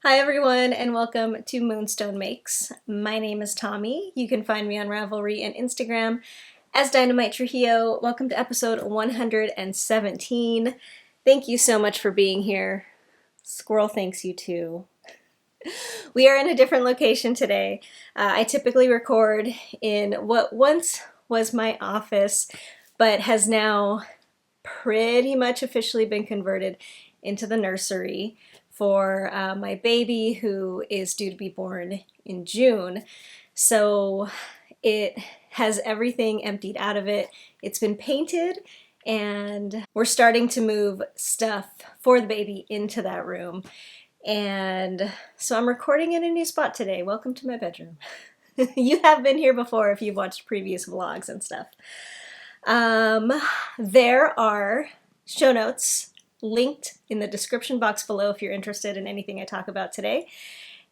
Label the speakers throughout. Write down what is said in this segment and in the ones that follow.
Speaker 1: Hi everyone and welcome to Moonstone Makes. My name is Tommi. You can find me on Ravelry and Instagram as DynamiteTrujillo. Welcome to episode 117. Thank you so much for being here. Squirrel thanks you too. We are in a different location today. I typically record in what once was my office, but has now pretty much officially been converted into the nursery for my baby, who is due to be born in June. So it has everything emptied out of it. It's been painted and we're starting to move stuff for the baby into that room. And so I'm recording in a new spot today. Welcome to my bedroom. You have been here before if you've watched previous vlogs and stuff. There are show notes linked in the description box below if you're interested in anything I talk about today.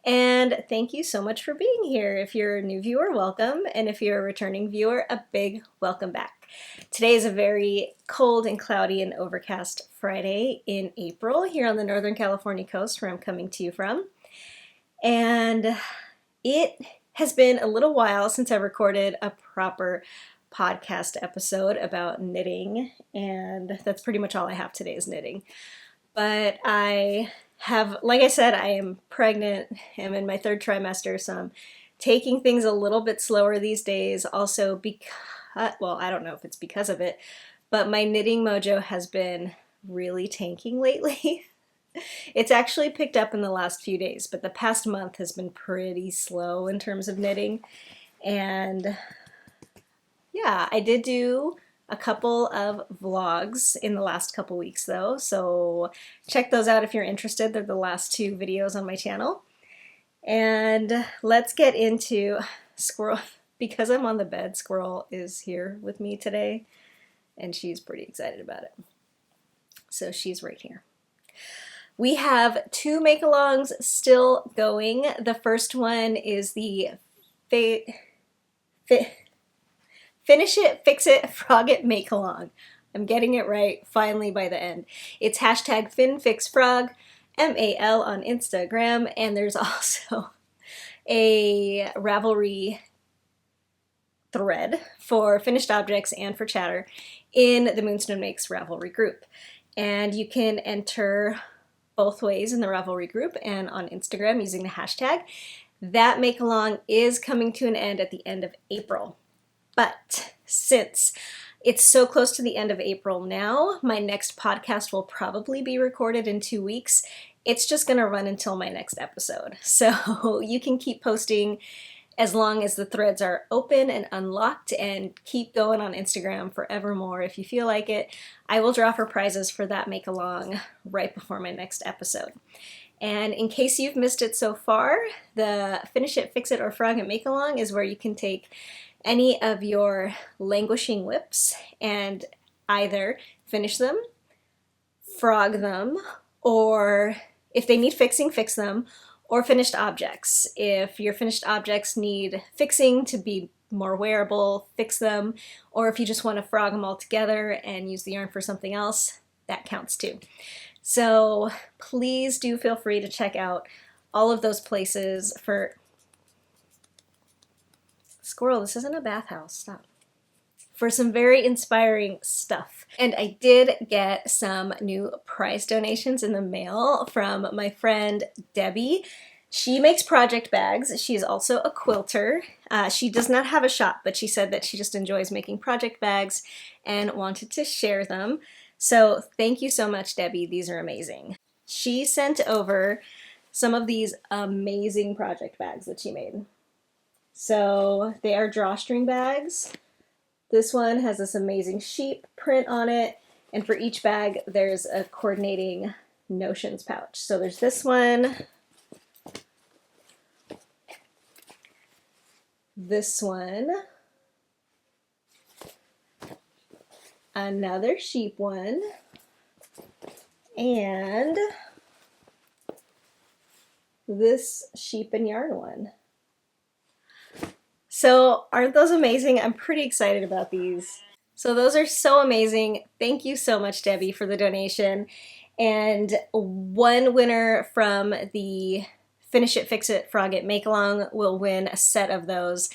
Speaker 1: And thank you so much for being here. If you're a new viewer, welcome. And if you're a returning viewer, a big welcome back. Today is a very cold and cloudy and overcast Friday in April here on the Northern California coast where I'm coming to you from. And it has been a little while since I recorded a proper podcast episode about knitting, and that's pretty much all I have today is knitting. But I have, like I said, I am pregnant. I'm in my third trimester, so I'm taking things a little bit slower these days. Also because, well, I don't know if it's because of it, but my knitting mojo has been really tanking lately. It's actually picked up in the last few days, but the past month has been pretty slow in terms of knitting. And yeah, I did do a couple of vlogs in the last couple weeks though, so check those out if you're interested. They're the last two videos on my channel. And let's get into Squirrel. Because I'm on the bed, Squirrel is here with me today, and she's pretty excited about it. So she's right here. We have two make-alongs still going. The first one is the Finish It, Fix It, Frog It, Make Along. I'm getting it right finally by the end. It's hashtag FinFixFrog, MAL on Instagram, and there's also a Ravelry thread for finished objects and for chatter in the Moonstone Makes Ravelry group. And you can enter both ways in the Ravelry group and on Instagram using the hashtag. That make along is coming to an end at the end of April. But since it's so close to the end of April now, my next podcast will probably be recorded in 2 weeks. It's just going to run until my next episode. So you can keep posting as long as the threads are open and unlocked, and keep going on Instagram forevermore if you feel like it. I will draw for prizes for that make along right before my next episode. And in case you've missed it so far, the Finish It, Fix It, or Frog It Make Along is where you can take any of your languishing whips and either finish them, frog them, or if they need fixing, fix them, or finished objects. If your finished objects need fixing to be more wearable, fix them, or if you just want to frog them all together and use the yarn for something else, that counts too. So please do feel free to check out all of those places for... Squirrel, this isn't a bathhouse, stop. For some very inspiring stuff. And I did get some new prize donations in the mail from my friend Debbie. She makes project bags. She's also a quilter. She does not have a shop, but she said that she just enjoys making project bags and wanted to share them. So thank you so much, Debbie. These are amazing. She sent over some of these amazing project bags that she made. So they are drawstring bags. This one has this amazing sheep print on it, and for each bag there's a coordinating notions pouch. So there's this one, this one, another sheep one, and this sheep and yarn one. So aren't those amazing? I'm pretty excited about these. So those are so amazing. Thank you so much, Debbie, for the donation. And one winner from the Finish It, Fix It, Frog It, Make Along will win a set of those.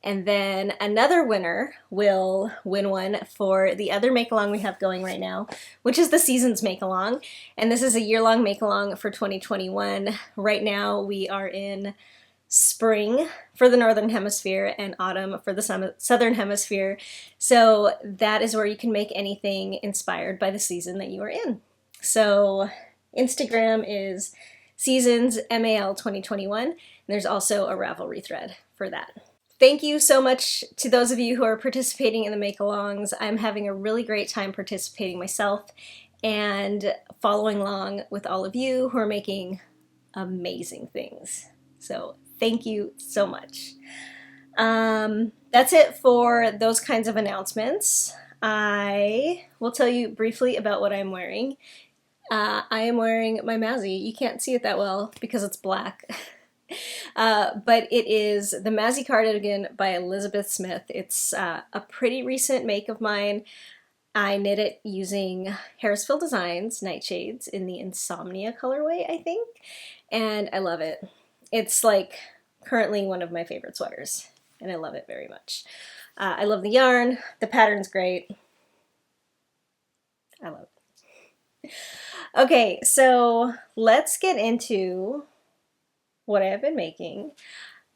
Speaker 1: And then another winner will win one for the other make-along we have going right now, which is the Seasons Make-Along. And this is a year-long make-along for 2021. Right now we are in spring for the Northern Hemisphere and autumn for the Southern Hemisphere. So that is where you can make anything inspired by the season that you are in. So Instagram is Seasons MAL 2021. And there's also a Ravelry thread for that. Thank you so much to those of you who are participating in the make-alongs. I'm having a really great time participating myself and following along with all of you who are making amazing things. So thank you so much. That's it for those kinds of announcements. I will tell you briefly about what I'm wearing. I am wearing my Mazzy. You can't see it that well because it's black. But it is the Mazzy cardigan by Elizabeth Smith. It's a pretty recent make of mine. I knit it using Harrisville Designs Nightshades in the Insomnia colorway, I think, and I love it. It's like currently one of my favorite sweaters, and I love it very much. I love the yarn. The pattern's great. I love it. Okay, so let's get into what I have been making.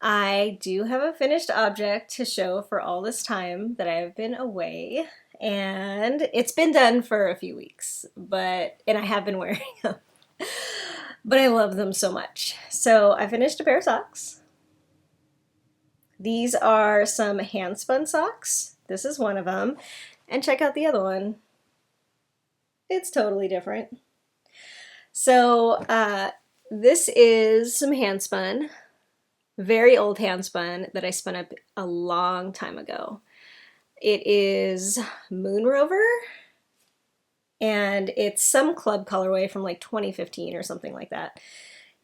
Speaker 1: I do have a finished object to show for all this time that I have been away, and it's been done for a few weeks, and I have been wearing them, but I love them so much. So I finished a pair of socks. These are some Handspun socks. This is one of them, and check out the other one. It's totally different. So this is some Handspun, very old Handspun that I spun up a long time ago. It is Moon Rover, and it's some club colorway from like 2015 or something like that.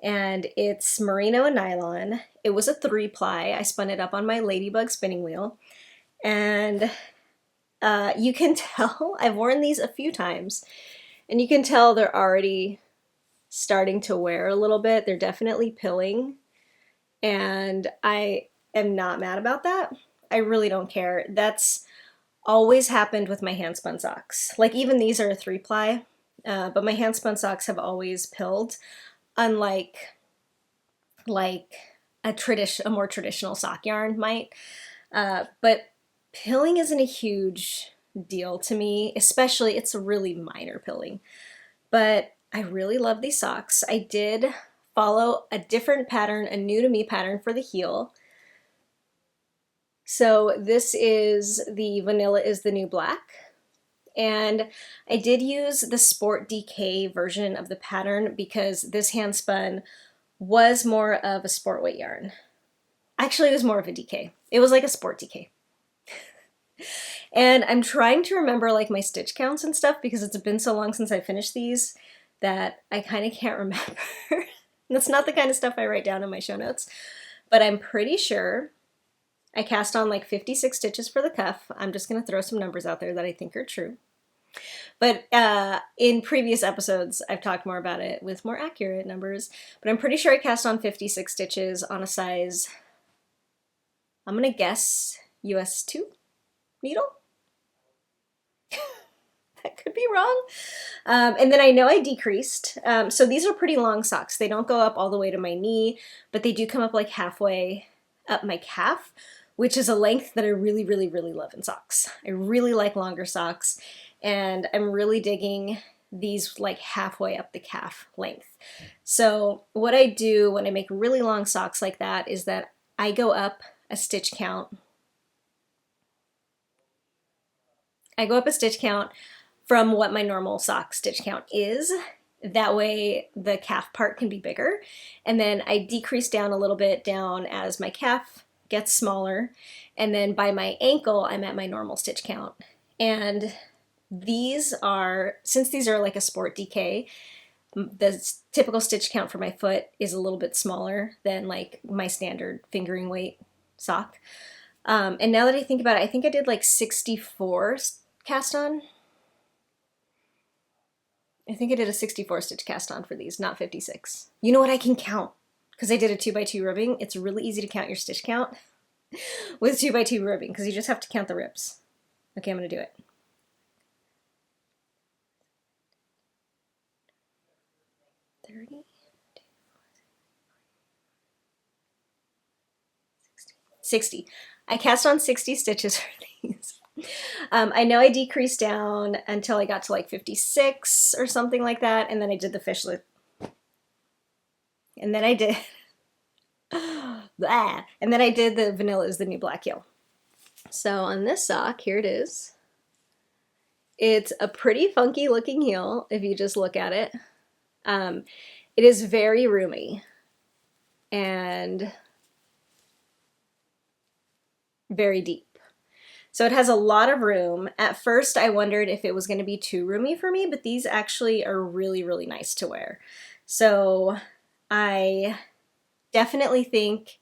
Speaker 1: And it's merino and nylon. It was a 3-ply. I spun it up on my Ladybug spinning wheel, and you can tell I've worn these a few times, and you can tell they're already starting to wear a little bit. They're definitely pilling, and I am not mad about that. I really don't care. That's always happened with my Handspun socks. Like even these are a 3-ply, but my Handspun socks have always pilled, unlike a more traditional sock yarn might. But pilling isn't a huge deal to me, especially it's a really minor pilling. But I really love these socks. I did follow a different pattern, a new to me pattern for the heel. So this is the Vanilla is the New Black. And I did use the Sport DK version of the pattern because this Handspun was more of a sport weight yarn. Actually, it was more of a DK. It was like a Sport DK. And I'm trying to remember like my stitch counts and stuff because it's been so long since I finished these that I kind of can't remember. That's not the kind of stuff I write down in my show notes, but I'm pretty sure I cast on like 56 stitches for the cuff. I'm just going to throw some numbers out there that I think are true. But in previous episodes, I've talked more about it with more accurate numbers, but I'm pretty sure I cast on 56 stitches on a size, I'm going to guess US 2 needle? That could be wrong. And then I know I decreased. So these are pretty long socks. They don't go up all the way to my knee, but they do come up like halfway up my calf, which is a length that I really, really, really love in socks. I really like longer socks, and I'm really digging these like halfway up the calf length. So what I do when I make really long socks like that is that I go up a stitch count. From what my normal sock stitch count is. That way the calf part can be bigger. And then I decrease down a little bit down as my calf gets smaller. And then by my ankle, I'm at my normal stitch count. And since these are like a Sport DK, the typical stitch count for my foot is a little bit smaller than like my standard fingering weight sock. And now that I think about it, I think I did like 64 cast on. I think I did a 64 stitch cast on for these, not 56. You know what? I can count. because I did a 2x2 ribbing, it's really easy to count your stitch count with 2x2 ribbing because you just have to count the ribs. Okay, I'm going to do it. $30, 60. I cast on 60 stitches for these. I know I decreased down until I got to like 56 or something like that, and then I did the fishlet. And then I did blah, and then I did the Vanilla is the New Black heel. So on this sock, here it is. It's a pretty funky looking heel if you just look at it. It is very roomy and very deep. So it has a lot of room. At first I wondered if it was going to be too roomy for me, but these actually are really, really nice to wear. So I definitely think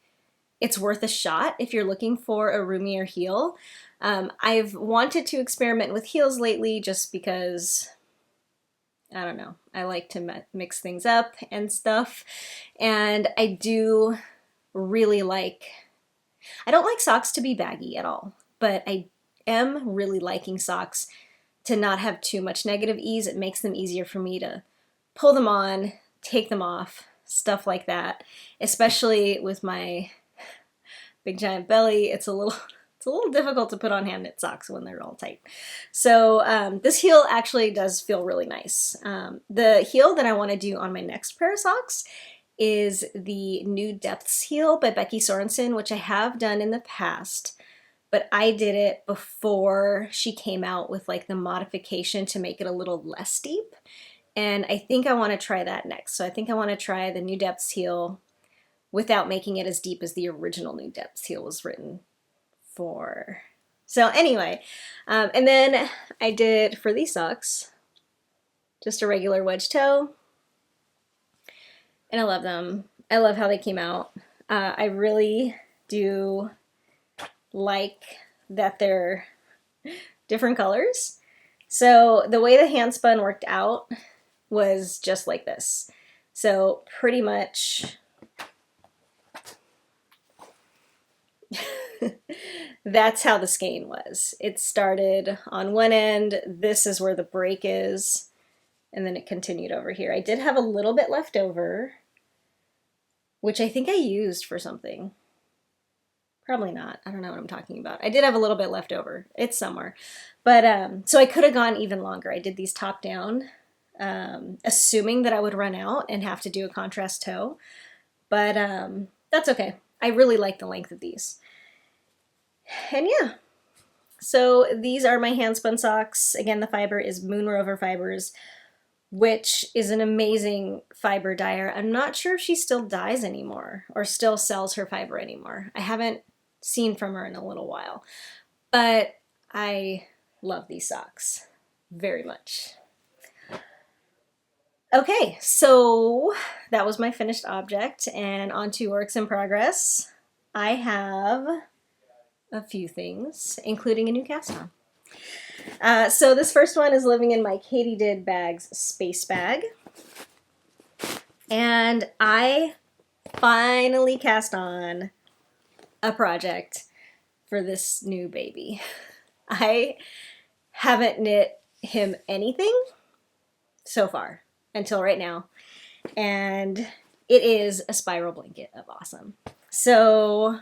Speaker 1: it's worth a shot if you're looking for a roomier heel. I've wanted to experiment with heels lately just because, I don't know, I like to mix things up and stuff. And I do really like, I don't like socks to be baggy at all, but I am really liking socks to not have too much negative ease. It makes them easier for me to pull them on, take them off, stuff like that. Especially with my big giant belly, it's a little difficult to put on hand knit socks when they're all tight. So this heel actually does feel really nice. The heel that I want to do on my next pair of socks is the New Depths heel by Becky Sorensen, which I have done in the past, but I did it before she came out with like the modification to make it a little less deep. And I think I want to try that next. So I think I want to try the New Depths heel without making it as deep as the original New Depths heel was written for. So anyway, and then I did for these socks just a regular wedge toe, and I love them. I love how they came out. I really do like that they're different colors. So the way the Handspun worked out was just like this. So pretty much that's how the skein was. It started on one end, this is where the break is, and then it continued over here. I did have a little bit left over, which I think I used for something. Probably not. I don't know what I'm talking about. I did have a little bit left over. It's somewhere. But so I could have gone even longer. I did these top down, assuming that I would run out and have to do a contrast toe. But that's okay. I really like the length of these. And yeah, so these are my Handspun socks. Again, the fiber is Moon Rover Fibers, which is an amazing fiber dyer. I'm not sure if she still dyes anymore or still sells her fiber anymore. I haven't seen from her in a little while, but I love these socks very much. Okay, so that was my finished object, and on to works in progress. I have a few things, including a new cast on. So this first one is living in my Katydid Bags space bag. And I finally cast on a project for this new baby. I haven't knit him anything so far until right now. And it is a spiral blanket of awesome. So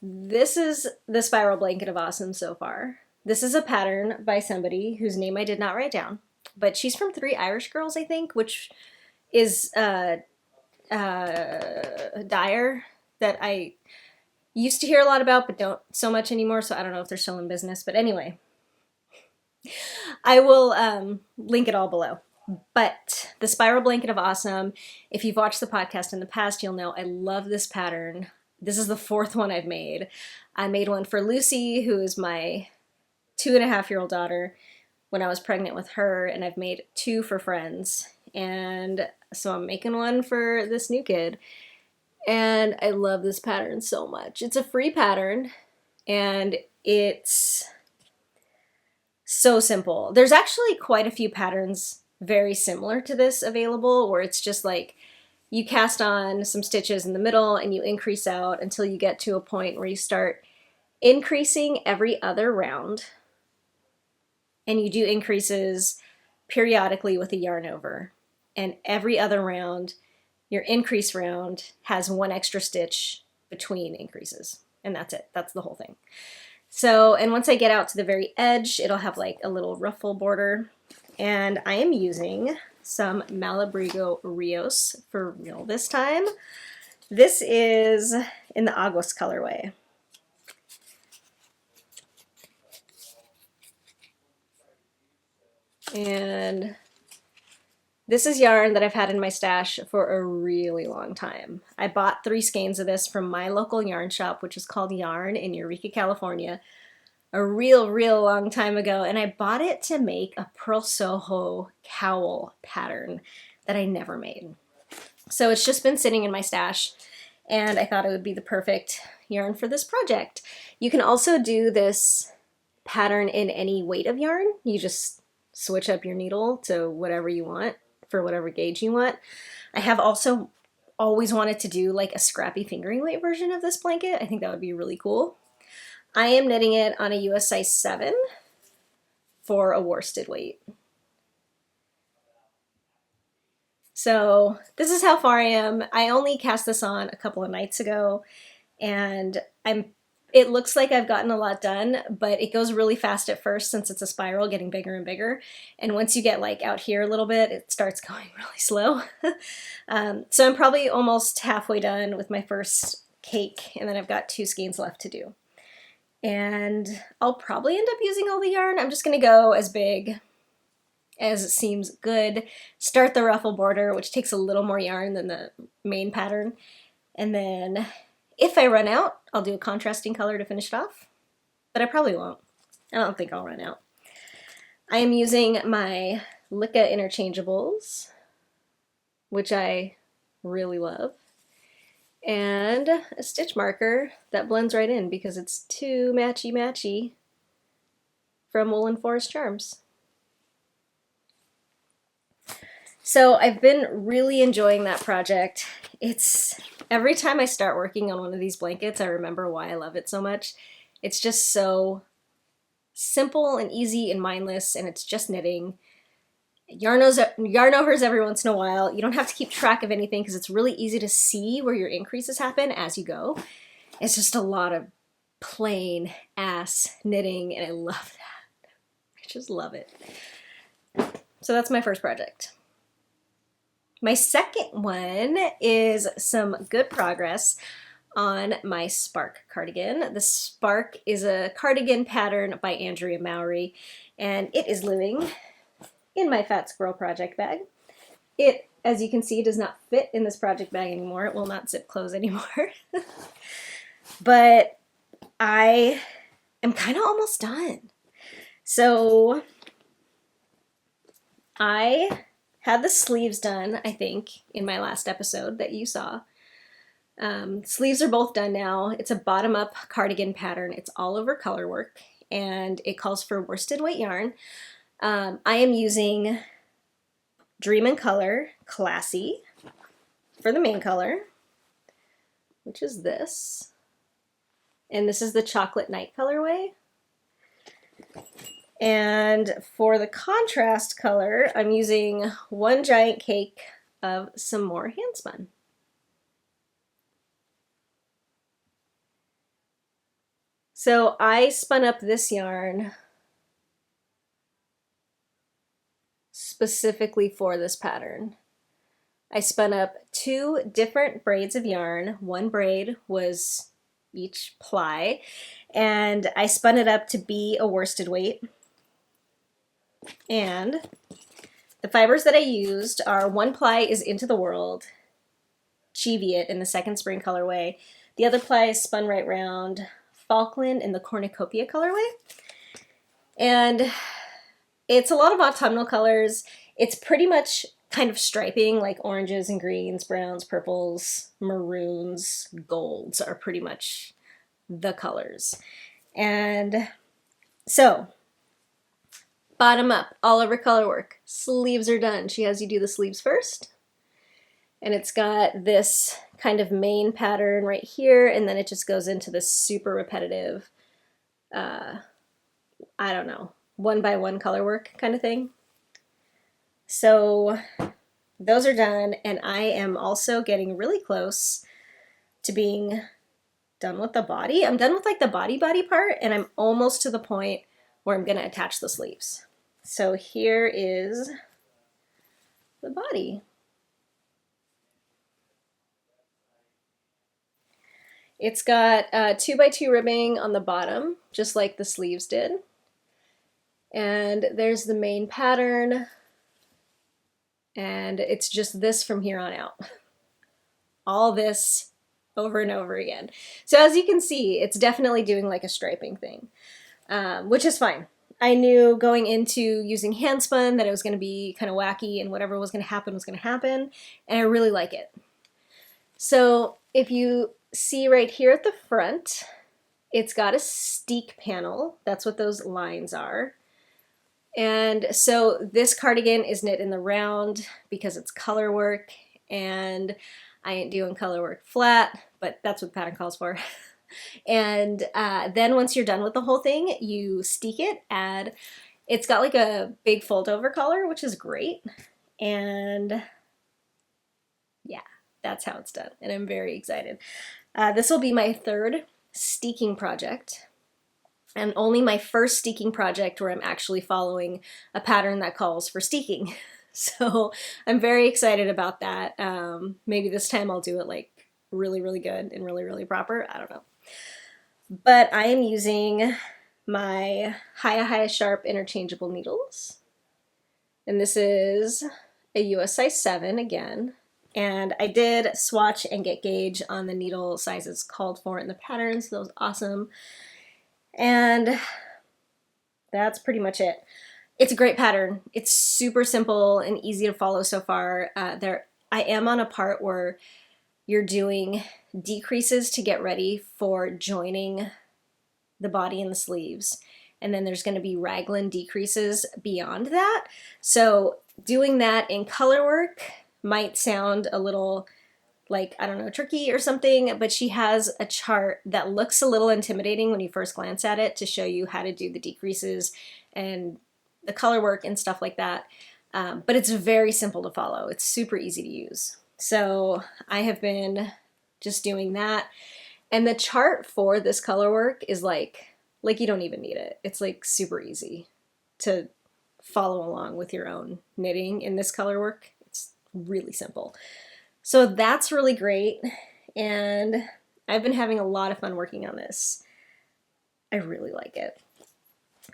Speaker 1: this is the spiral blanket of awesome so far. This is a pattern by somebody whose name I did not write down, but she's from Three Irish Girls, I think, which is a dyer that I used to hear a lot about, but don't so much anymore, so I don't know if they're still in business. But anyway, I will link it all below. But the spiral blanket of awesome, if you've watched the podcast in the past, you'll know I love this pattern. This is the fourth one I've made. I made one for Lucy, who is my 2.5-year-old daughter, when I was pregnant with her, and I've made 2 for friends. And so I'm making one for this new kid. And I love this pattern so much. It's a free pattern, and it's so simple. There's actually quite a few patterns very similar to this available, where it's just like you cast on some stitches in the middle and you increase out until you get to a point where you start increasing every other round, and you do increases periodically with a yarn over, and every other round, your increase round has one extra stitch between increases, and that's it. That's the whole thing. So, and once I get out to the very edge, it'll have like a little ruffle border, and I am using some Malabrigo Rios for real this time. This is in the Aguas colorway. And this is yarn that I've had in my stash for a really long time. I bought 3 skeins of this from my local yarn shop, which is called Yarn in Eureka, California, a real long time ago, and I bought it to make a Pearl Soho cowl pattern that I never made. So it's just been sitting in my stash, and I thought it would be the perfect yarn for this project. You can also do this pattern in any weight of yarn. You just switch up your needle to whatever you want for whatever gauge you want. I have also always wanted to do like a scrappy fingering weight version of this blanket. I think that would be really cool. I am knitting it on a US size 7 for a worsted weight. So this is how far I am. I only cast this on a couple of nights ago, and it looks like I've gotten a lot done, but it goes really fast at first since it's a spiral getting bigger and bigger. And once you get like out here a little bit, it starts going really slow. So I'm probably almost halfway done with my first cake, and then I've got 2 skeins left to do. And I'll probably end up using all the yarn. I'm just gonna go as big as it seems good. Start the ruffle border, which takes a little more yarn than the main pattern. And then if I run out, I'll do a contrasting color to finish it off, but I probably won't. I don't think I'll run out. I am using my Licca interchangeables, which I really love, and a stitch marker that blends right in because it's too matchy-matchy from Woolen Forest Charms. So I've been really enjoying that project. Every time I start working on one of these blankets, I remember why I love it so much. It's just so simple and easy and mindless, and it's just knitting. Yarn overs every once in a while. You don't have to keep track of anything because it's really easy to see where your increases happen as you go. It's just a lot of plain ass knitting, and I love that. I just love it. So that's my first project. My second one is some good progress on my Spark cardigan. The Spark is a cardigan pattern by Andrea Mowry, and it is living in my Fat Squirrel project bag. It, as you can see, does not fit in this project bag anymore. It will not zip close anymore. But I am kind of almost done. So I had the sleeves done, I think, in my last episode that you saw. Sleeves are both done now. It's a bottom-up cardigan pattern. It's all over color work, and it calls for worsted weight yarn. I am using Dream and Color Classy for the main color, which is this. And this is the Chocolate Night colorway. And for the contrast color, I'm using one giant cake of some more Handspun. So I spun up this yarn specifically for this pattern. I spun up 2 different braids of yarn. One braid was each ply, and I spun it up to be a worsted weight. And the fibers that I used are, one ply is Into the World, Cheviot in the Second Spring colorway. The other ply is Spun Right Round, Falkland in the Cornucopia colorway. And it's a lot of autumnal colors. It's pretty much kind of striping, like oranges and greens, browns, purples, maroons, golds are pretty much the colors. And so bottom up, all over color work. Sleeves are done. She has you do the sleeves first. And it's got this kind of main pattern right here, and then it just goes into this super repetitive, I don't know, 1x1 color work kind of thing. So those are done, and I am also getting really close to being done with the body. I'm done with like the body part, and I'm almost to the point where I'm going to attach the sleeves. So here is the body. It's got 2x2 ribbing on the bottom, just like the sleeves did. And there's the main pattern, and it's just this from here on out. All this over and over again. So as you can see, it's definitely doing like a striping thing, which is fine. I knew going into using Handspun that it was going to be kind of wacky, and whatever was going to happen was going to happen, and I really like it. So if you see right here at the front, it's got a steek panel. That's what those lines are. And so this cardigan is knit in the round because it's color work, and I ain't doing color work flat, but that's what the pattern calls for. And then once you're done with the whole thing, you steek it, it's got like a big fold over collar, which is great. And yeah, that's how it's done. And I'm very excited. This will be my third steeking project, and only my first steeking project where I'm actually following a pattern that calls for steeking. So I'm very excited about that. Maybe this time I'll do it like really, really good and really, really proper. I don't know. But I am using my Hiya Sharp interchangeable needles. And this is a US size 7 again. And I did swatch and get gauge on the needle sizes called for in the pattern, so that was awesome. And that's pretty much it. It's a great pattern. It's super simple and easy to follow so far. I am on a part where you're doing decreases to get ready for joining the body and the sleeves. And then there's going to be raglan decreases beyond that. So doing that in color work might sound a little like, I don't know, tricky or something, but she has a chart that looks a little intimidating when you first glance at it to show you how to do the decreases and the color work and stuff like that. But it's very simple to follow. It's super easy to use. So I have been just doing that. And the chart for this color work is like you don't even need it. It's like super easy to follow along with your own knitting in this color work. It's really simple. So that's really great. And I've been having a lot of fun working on this. I really like it.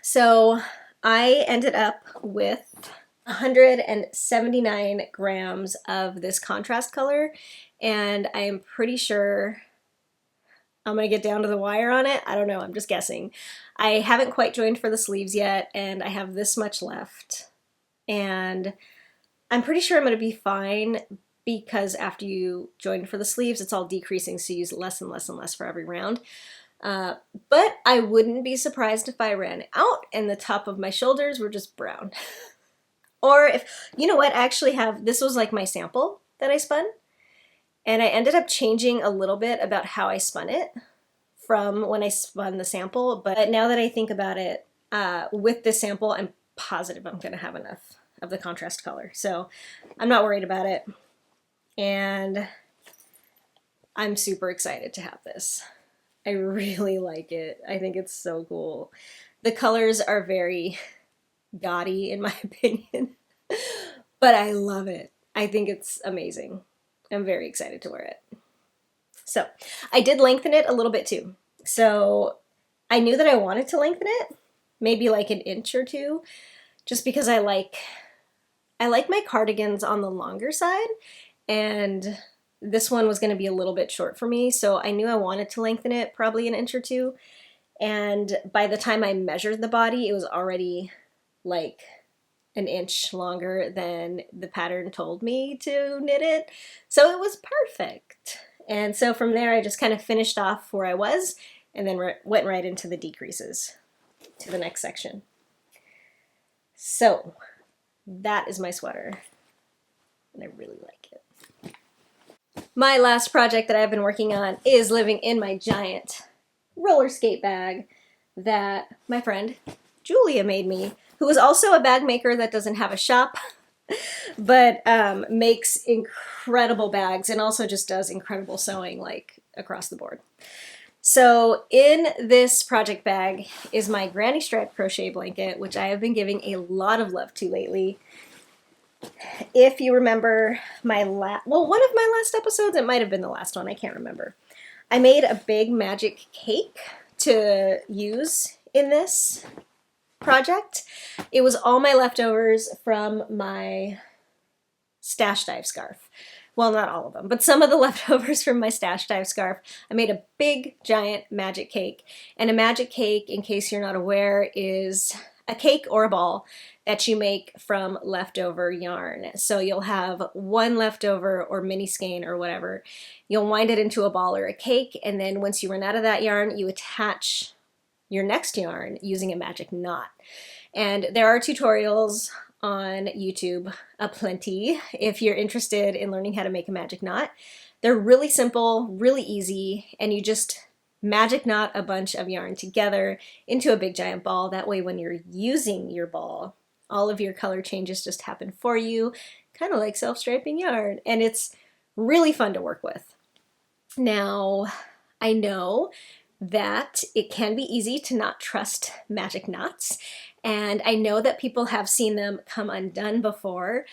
Speaker 1: So I ended up with 179 grams of this contrast color, and I am pretty sure I'm gonna get down to the wire on it. I don't know, I'm just guessing. I haven't quite joined for the sleeves yet, and I have this much left. And I'm pretty sure I'm gonna be fine because after you join for the sleeves, it's all decreasing, so you use less and less and less for every round. But I wouldn't be surprised if I ran out and the top of my shoulders were just brown. Or if, you know what, I actually have, this was like my sample that I spun. And I ended up changing a little bit about how I spun it from when I spun the sample. But now that I think about it, with this sample, I'm positive I'm gonna have enough of the contrast color. So I'm not worried about it. And I'm super excited to have this. I really like it. I think it's so cool. The colors are very gaudy in my opinion, but I love it. I think it's amazing. I'm very excited to wear it. So I did lengthen it a little bit too. So I knew that I wanted to lengthen it, maybe like an inch or two, just because I like my cardigans on the longer side, and this one was going to be a little bit short for me, so I knew I wanted to lengthen it probably an inch or two. And by the time I measured the body, it was already like an inch longer than the pattern told me to knit it. So it was perfect. And so from there, I just kind of finished off where I was and then went right into the decreases to the next section. So that is my sweater, and I really like it. My last project that I've been working on is living in my giant roller skate bag that my friend Julia made me, who is also a bag maker that doesn't have a shop, but makes incredible bags and also just does incredible sewing like across the board. So in this project bag is my granny stripe crochet blanket, which I have been giving a lot of love to lately. If you remember my one of my last episodes, it might have been the last one, I can't remember. I made a big magic cake to use in this project. It was all my leftovers from my stash dive scarf. Well, not all of them, but some of the leftovers from my stash dive scarf. I made a big, giant magic cake. And a magic cake, in case you're not aware, is a cake or a ball that you make from leftover yarn. So you'll have one leftover or mini skein or whatever. You'll wind it into a ball or a cake, and then once you run out of that yarn, you attach your next yarn using a magic knot. And there are tutorials on YouTube aplenty if you're interested in learning how to make a magic knot. They're really simple, really easy, and you just magic knot a bunch of yarn together into a big giant ball. That way when you're using your ball, all of your color changes just happen for you, kind of like self-striping yarn, and it's really fun to work with. Now, I know that it can be easy to not trust magic knots, and I know that people have seen them come undone before,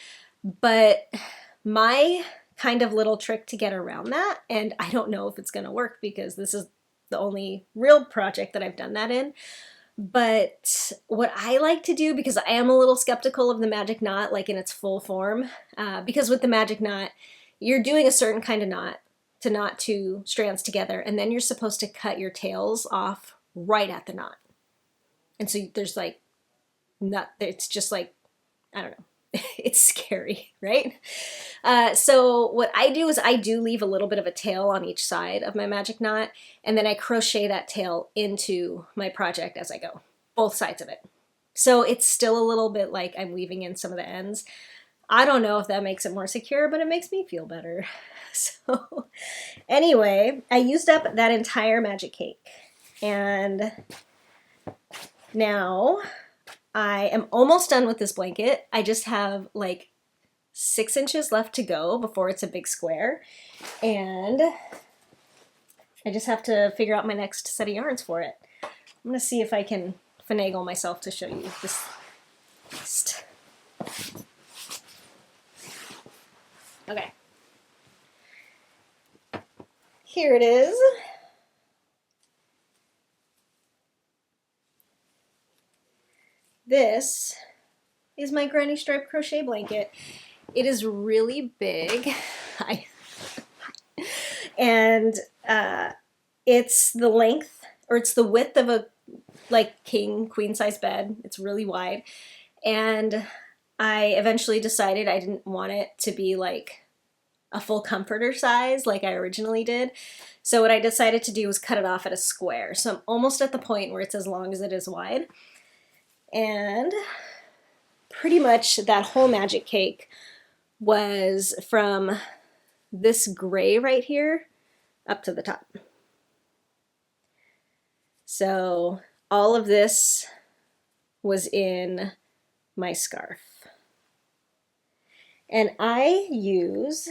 Speaker 1: but my kind of little trick to get around that, and I don't know if it's going to work because this is the only real project that I've done that in, but what I like to do, because I am a little skeptical of the magic knot like in its full form, because with the magic knot, you're doing a certain kind of knot to knot two strands together, and then you're supposed to cut your tails off right at the knot. And so there's like, it's just like, I don't know, it's scary, right? So what I do is I do leave a little bit of a tail on each side of my magic knot, and then I crochet that tail into my project as I go, both sides of it. So it's still a little bit like I'm weaving in some of the ends. I don't know if that makes it more secure, but it makes me feel better. So anyway, I used up that entire magic cake, and now I am almost done with this blanket. I just have like 6 inches left to go before it's a big square, and I just have to figure out my next set of yarns for it. I'm gonna see if I can finagle myself to show you this next. Okay. Here it is. This is my granny stripe crochet blanket. It is really big, and it's the length, or it's the width of a like queen size bed. It's really wide, and I eventually decided I didn't want it to be like a full comforter size like I originally did. So what I decided to do was cut it off at a square. So I'm almost at the point where it's as long as it is wide. And pretty much that whole magic cake was from this gray right here up to the top. So all of this was in my scarf. And I use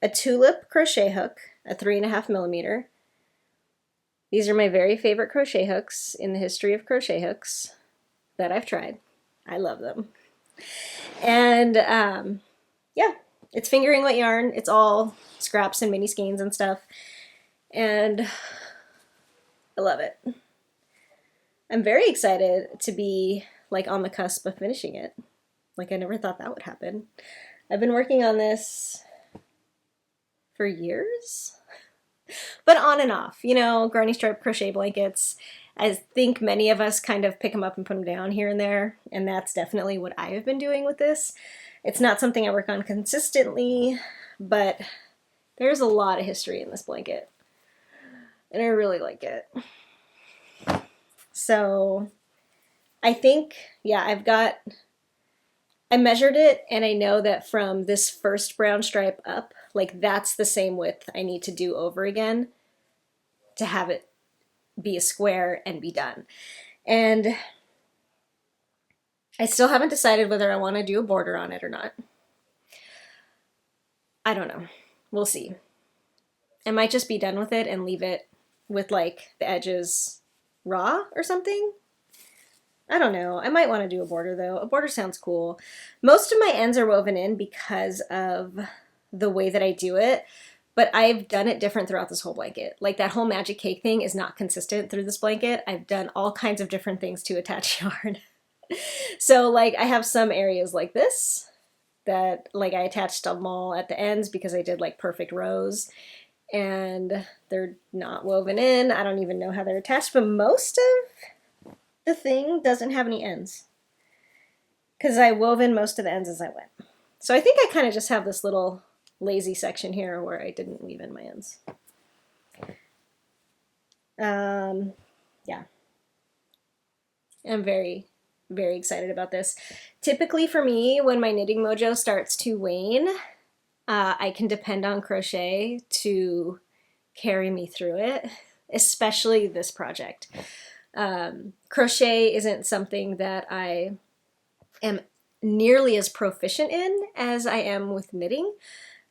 Speaker 1: a tulip crochet hook, a 3.5 millimeter. These are my very favorite crochet hooks in the history of crochet hooks that I've tried. I love them. And yeah, it's fingering weight yarn. It's all scraps and mini skeins and stuff. And I love it. I'm very excited to be like on the cusp of finishing it. Like I never thought that would happen. I've been working on this for years, but on and off, you know, granny stripe crochet blankets. I think many of us kind of pick them up and put them down here and there, and that's definitely what I have been doing with this. It's not something I work on consistently, but there's a lot of history in this blanket, and I really like it. So I think, yeah, I measured it, and I know that from this first brown stripe up Like that's the same width I need to do over again to have it be a square and be done. And I still haven't decided whether I want to do a border on it or not. I don't know. We'll see. I might just be done with it and leave it with like the edges raw or something. I don't know. I might want to do a border though. A border sounds cool. Most of my ends are woven in because of the way that I do it, but I've done it different throughout this whole blanket. Like that whole magic cake thing is not consistent through this blanket. I've done all kinds of different things to attach yarn. So like I have some areas like this that like I attached them all at the ends because I did like perfect rows, and they're not woven in. I don't even know how they're attached, but most of the thing doesn't have any ends because I wove in most of the ends as I went. So I think I kind of just have this little lazy section here where I didn't weave in my ends. Yeah. I'm very, very excited about this. Typically for me, when my knitting mojo starts to wane, I can depend on crochet to carry me through it, especially this project. Crochet isn't something that I am nearly as proficient in as I am with knitting.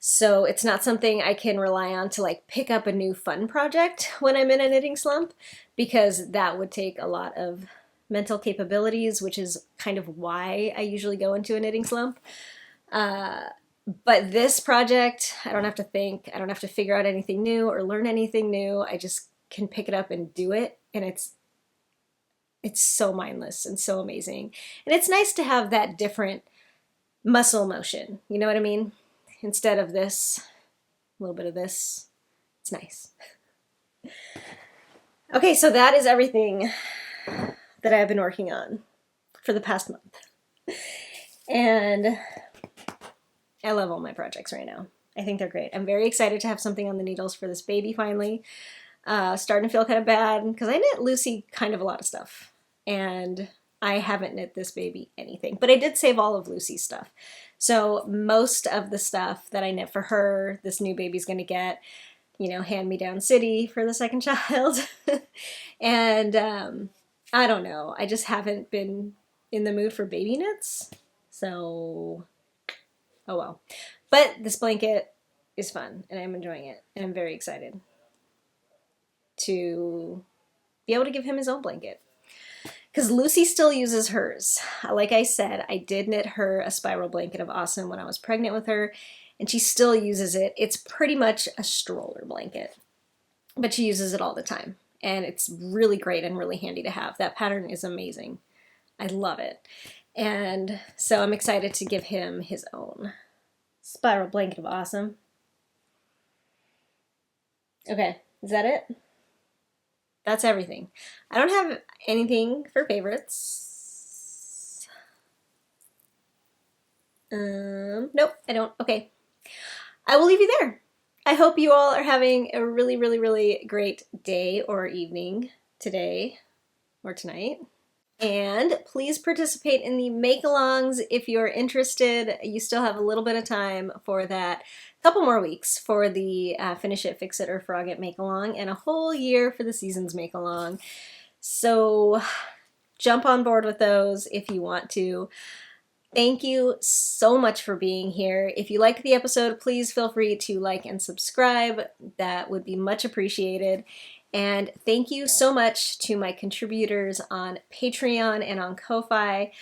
Speaker 1: So it's not something I can rely on to like pick up a new fun project when I'm in a knitting slump, because that would take a lot of mental capabilities, which is kind of why I usually go into a knitting slump. But this project, I don't have to think, I don't have to figure out anything new or learn anything new. I just can pick it up and do it, and it's so mindless and so amazing. And it's nice to have that different muscle motion, you know what I mean? Instead of this, a little bit of this, it's nice. Okay, so that is everything that I've been working on for the past month. And I love all my projects right now. I think they're great. I'm very excited to have something on the needles for this baby finally. Starting to feel kind of bad because I knit Lucy kind of a lot of stuff, and I haven't knit this baby anything, but I did save all of Lucy's stuff. So most of the stuff that I knit for her, this new baby's gonna get, you know, hand-me-down city for the second child. And I don't know, I just haven't been in the mood for baby knits, so oh well. But this blanket is fun and I'm enjoying it, and I'm very excited to be able to give him his own blanket. Because Lucy still uses hers. Like I said, I did knit her a spiral blanket of awesome when I was pregnant with her, and she still uses it. It's pretty much a stroller blanket, but she uses it all the time. And it's really great and really handy to have. That pattern is amazing. I love it. And so I'm excited to give him his own spiral blanket of awesome. Okay, is that it? That's everything. I don't have anything for favorites. Nope, I don't. Okay. I will leave you there. I hope you all are having a really, really, really great day or evening today or tonight. And please participate in the make-alongs if you're interested. You still have a little bit of time for that. A couple more weeks for the Finish It, Fix It, or Frog It make-along, and a whole year for the Seasons make-along. So jump on board with those if you want to. Thank you so much for being here. If you liked the episode, please feel free to like and subscribe. That would be much appreciated. And thank you so much to my contributors on Patreon and on Ko-Fi.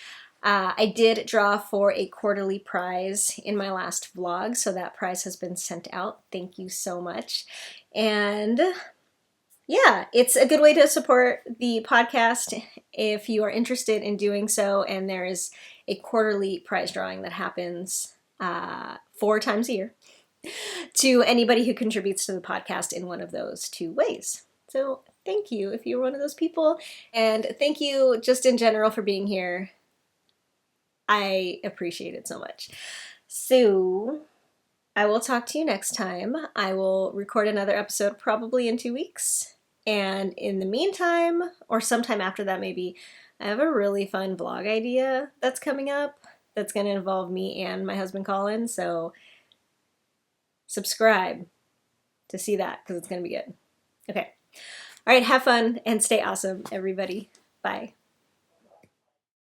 Speaker 1: I did draw for a quarterly prize in my last vlog, so that prize has been sent out. Thank you so much. And yeah, it's a good way to support the podcast if you are interested in doing so. And there is a quarterly prize drawing that happens 4 times a year to anybody who contributes to the podcast in one of those 2 ways. So thank you if you're one of those people. And thank you just in general for being here. I appreciate it so much. So I will talk to you next time. I will record another episode probably in 2 weeks. And in the meantime, or sometime after that maybe, I have a really fun vlog idea that's coming up that's going to involve me and my husband Colin. So subscribe to see that, because it's going to be good. Okay. All right, have fun and stay awesome, everybody. Bye.